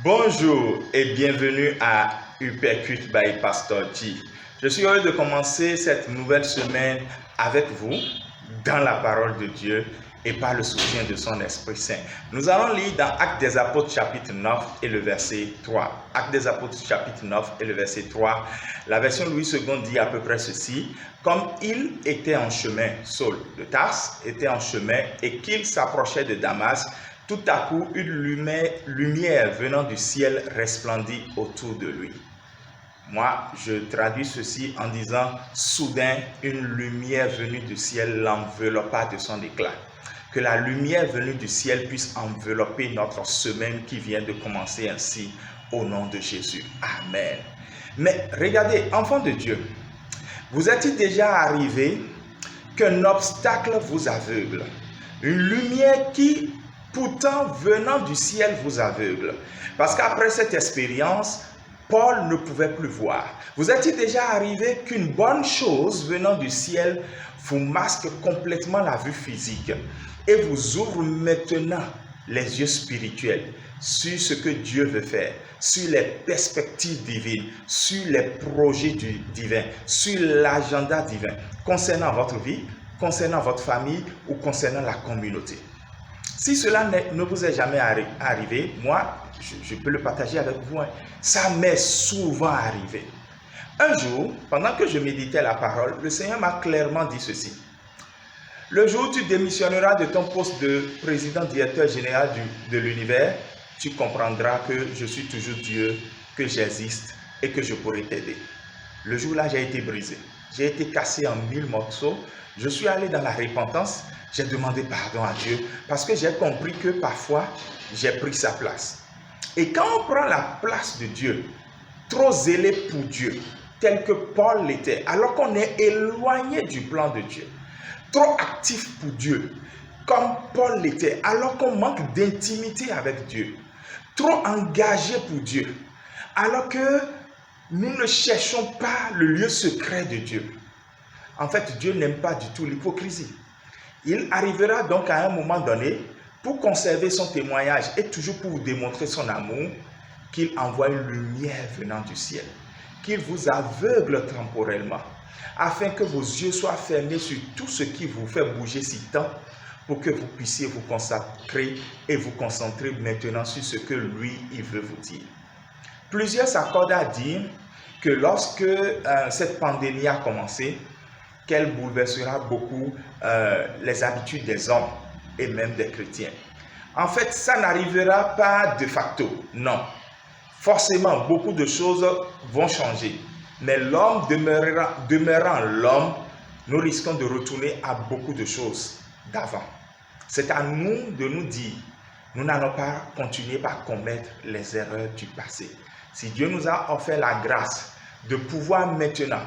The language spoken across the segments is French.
Bonjour et bienvenue à Uppercut by Pastor G. Je suis heureux de commencer cette nouvelle semaine avec vous dans la parole de Dieu et par le soutien de son Esprit Saint. Nous allons lire dans Actes des Apôtres chapitre 9 et le verset 3. Actes des Apôtres chapitre 9 et le verset 3. La version Louis II dit à peu près ceci. Comme il était en chemin, Saul de Tarse était en chemin et qu'il s'approchait de Damas, tout à coup, une lumière venant du ciel resplendit autour de lui. Moi, je traduis ceci en disant, soudain, une lumière venue du ciel l'enveloppa de son éclat. Que la lumière venue du ciel puisse envelopper notre semaine qui vient de commencer ainsi, au nom de Jésus. Amen. Mais regardez, enfants de Dieu, vous êtes-il déjà arrivé qu'un obstacle vous aveugle? Une lumière qui, pourtant, venant du ciel, vous aveugle. Parce qu'après cette expérience, Paul ne pouvait plus voir. Vous êtes-il déjà arrivé qu'une bonne chose venant du ciel vous masque complètement la vue physique et vous ouvre maintenant les yeux spirituels sur ce que Dieu veut faire, sur les perspectives divines, sur les projets divins, sur l'agenda divin concernant votre vie, concernant votre famille ou concernant la communauté. Si cela ne vous est jamais arrivé, moi, je peux le partager avec vous. Ça m'est souvent arrivé. Un jour, pendant que je méditais la parole, le Seigneur m'a clairement dit ceci. Le jour où tu démissionneras de ton poste de président directeur général de l'univers, tu comprendras que je suis toujours Dieu, que j'existe et que je pourrai t'aider. Le jour-là, j'ai été brisé. J'ai été cassé en 1000 morceaux. Je suis allé dans la repentance. J'ai demandé pardon à Dieu parce que j'ai compris que parfois, j'ai pris sa place. Et quand on prend la place de Dieu, trop zélé pour Dieu, tel que Paul l'était, alors qu'on est éloigné du plan de Dieu, trop actif pour Dieu, comme Paul l'était, alors qu'on manque d'intimité avec Dieu, trop engagé pour Dieu, alors que nous ne cherchons pas le lieu secret de Dieu. En fait, Dieu n'aime pas du tout l'hypocrisie. Il arrivera donc à un moment donné, pour conserver son témoignage et toujours pour vous démontrer son amour, qu'il envoie une lumière venant du ciel, qu'il vous aveugle temporellement, afin que vos yeux soient fermés sur tout ce qui vous fait bouger si tant, pour que vous puissiez vous consacrer et vous concentrer maintenant sur ce que lui, il veut vous dire. Plusieurs s'accordent à dire que lorsque cette pandémie a commencé, qu'elle bouleversera beaucoup les habitudes des hommes et même des chrétiens. En fait, ça n'arrivera pas de facto, non. Forcément, beaucoup de choses vont changer. Mais l'homme demeurant l'homme, nous risquons de retourner à beaucoup de choses d'avant. C'est à nous de nous dire, nous n'allons pas continuer par commettre les erreurs du passé. Si Dieu nous a offert la grâce de pouvoir maintenant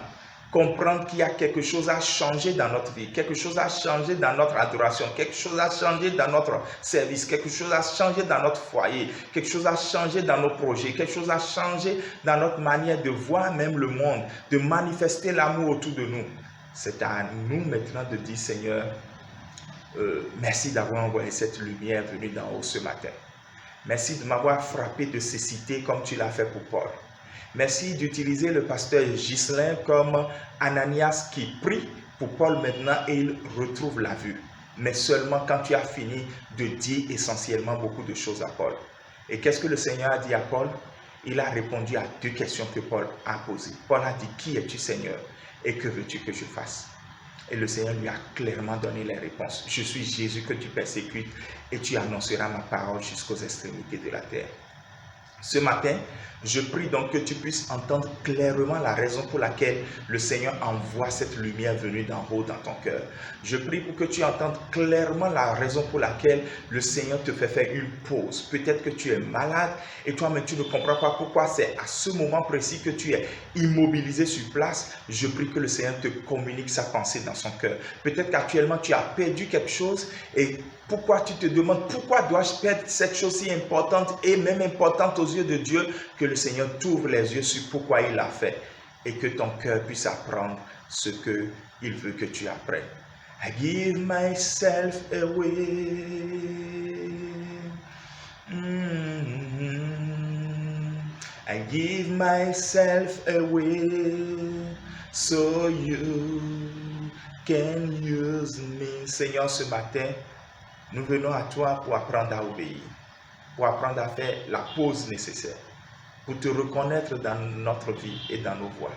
comprendre qu'il y a quelque chose à changer dans notre vie, quelque chose à changer dans notre adoration, quelque chose à changer dans notre service, quelque chose à changer dans notre foyer, quelque chose à changer dans nos projets, quelque chose à changer dans notre manière de voir même le monde, de manifester l'amour autour de nous. C'est à nous maintenant de dire, Seigneur, merci d'avoir envoyé cette lumière venue d'en haut ce matin. Merci de m'avoir frappé de cécité comme tu l'as fait pour Paul. Merci d'utiliser le pasteur Ghislain comme Ananias qui prie pour Paul maintenant et il retrouve la vue. Mais seulement quand tu as fini de dire essentiellement beaucoup de choses à Paul. Et qu'est-ce que le Seigneur a dit à Paul? Il a répondu à deux questions que Paul a posées. Paul a dit, qui es-tu Seigneur? Et que veux-tu que je fasse? Et le Seigneur lui a clairement donné les réponses. Je suis Jésus que tu persécutes et tu annonceras ma parole jusqu'aux extrémités de la terre. Ce matin, je prie donc que tu puisses entendre clairement la raison pour laquelle le Seigneur envoie cette lumière venue d'en haut dans ton cœur. Je prie pour que tu entendes clairement la raison pour laquelle le Seigneur te fait faire une pause. Peut-être que tu es malade et toi-même tu ne comprends pas pourquoi c'est à ce moment précis que tu es immobilisé sur place. Je prie que le Seigneur te communique sa pensée dans son cœur. Peut-être qu'actuellement tu as perdu quelque chose et pourquoi tu te demandes pourquoi dois-je perdre cette chose si importante et même importante aux yeux de Dieu, que le Seigneur t'ouvre les yeux sur pourquoi il l'a fait et que ton cœur puisse apprendre ce qu'il veut que tu apprennes. I give myself away. I give myself away so you can use me. Seigneur, ce matin, nous venons à toi pour apprendre à obéir, pour apprendre à faire la pause nécessaire, pour te reconnaître dans notre vie et dans nos voies.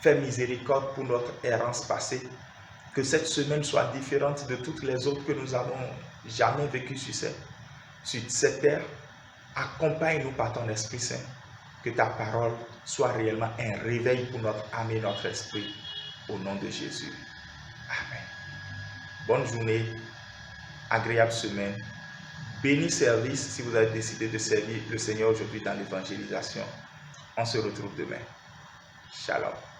Fais miséricorde pour notre errance passée. Que cette semaine soit différente de toutes les autres que nous avons jamais vécues sur cette terre. Accompagne-nous par ton Esprit Saint. Que ta parole soit réellement un réveil pour notre âme et notre esprit. Au nom de Jésus. Amen. Bonne journée, agréable semaine. Béni service si vous avez décidé de servir le Seigneur aujourd'hui dans l'évangélisation. On se retrouve demain. Shalom.